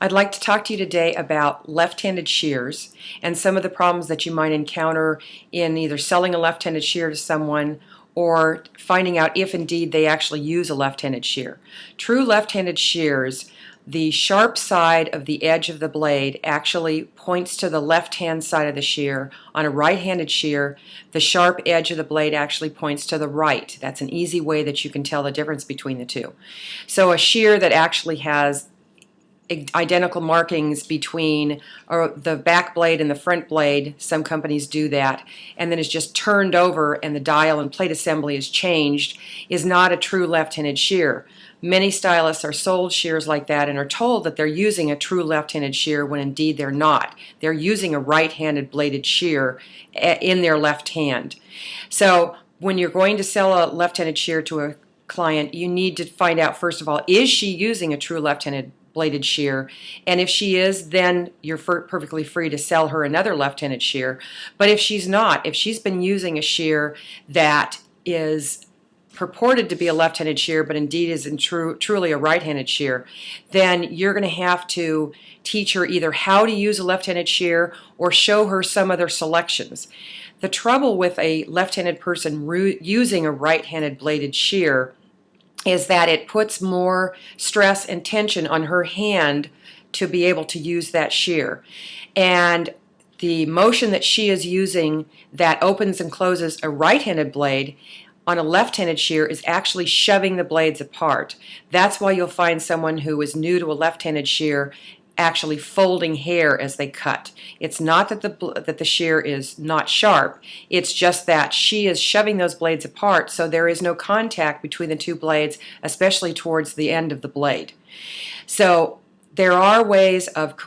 I'd like to talk to you today about left-handed shears and some of the problems that you might encounter in either selling a left-handed shear to someone or finding out if indeed they actually use a left-handed shear. True left-handed shears, the sharp side of the edge of the blade actually points to the left-hand side of the shear. On a right-handed shear, the sharp edge of the blade actually points to the right. That's an easy way that you can tell the difference between the two. So a shear that actually has identical markings between the back blade and the front blade, some companies do that, and then it's just turned over and the dial and plate assembly is changed, is not a true left-handed shear. Many stylists are sold shears like that and are told that they're using a true left-handed shear when indeed they're not. They're using a right-handed bladed shear in their left hand. So when you're going to sell a left-handed shear to a client, you need to find out, first of all, is she using a true left-handed bladed shear? And if she is, then you're perfectly free to sell her another left-handed shear. But if she's not, if she's been using a shear that is purported to be a left-handed shear but indeed is truly a right-handed shear, then you're going to have to teach her either how to use a left-handed shear or show her some other selections. The trouble with a left-handed person using a right-handed bladed shear is that it puts more stress and tension on her hand to be able to use that shear. And the motion that she is using that opens and closes a right-handed blade on a left-handed shear is actually shoving the blades apart. That's why you'll find someone who is new to a left-handed shear actually folding hair as they cut. It's not that the shear is not sharp, it's just that she is shoving those blades apart, so there is no contact between the two blades, especially towards the end of the blade. So there are ways of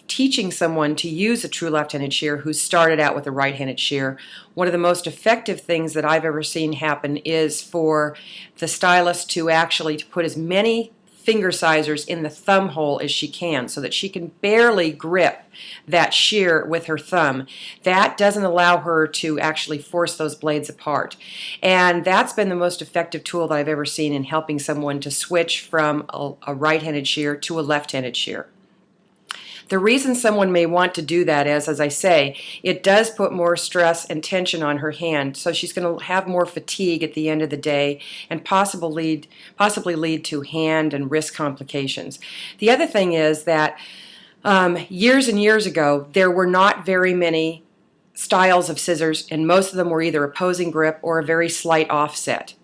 teaching someone to use a true left-handed shear who started out with a right-handed shear. One of the most effective things that I've ever seen happen is for the stylist to actually put as many finger sizers in the thumb hole as she can so that she can barely grip that shear with her thumb. That doesn't allow her to actually force those blades apart. And that's been the most effective tool that I've ever seen in helping someone to switch from a right-handed shear to a left-handed shear. The reason someone may want to do that is, as I say, it does put more stress and tension on her hand, so she's going to have more fatigue at the end of the day and possibly lead to hand and wrist complications. The other thing is that years and years ago, there were not very many styles of scissors, and most of them were either opposing grip or a very slight offset.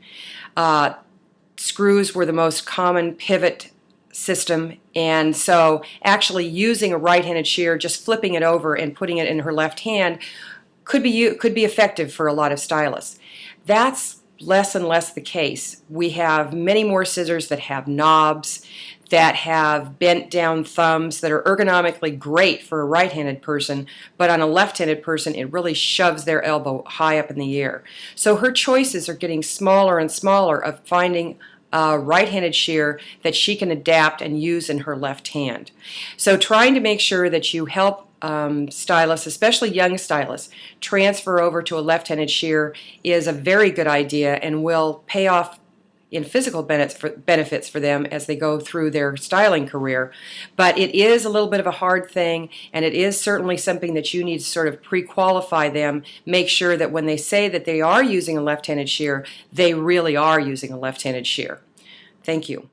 Screws were the most common pivot system, and so actually using a right-handed shear, just flipping it over and putting it in her left hand could be effective for a lot of stylists. That's less and less the case. We have many more scissors that have knobs, that have bent down thumbs, that are ergonomically great for a right-handed person, but on a left-handed person it really shoves their elbow high up in the air. So her choices are getting smaller and smaller of finding a right-handed shear that she can adapt and use in her left hand. So trying to make sure that you help stylists, especially young stylists, transfer over to a left-handed shear is a very good idea and will pay off in physical benefits for them as they go through their styling career. But it is a little bit of a hard thing, and it is certainly something that you need to sort of pre-qualify them, make sure that when they say that they are using a left-handed shear, they really are using a left-handed shear. Thank you.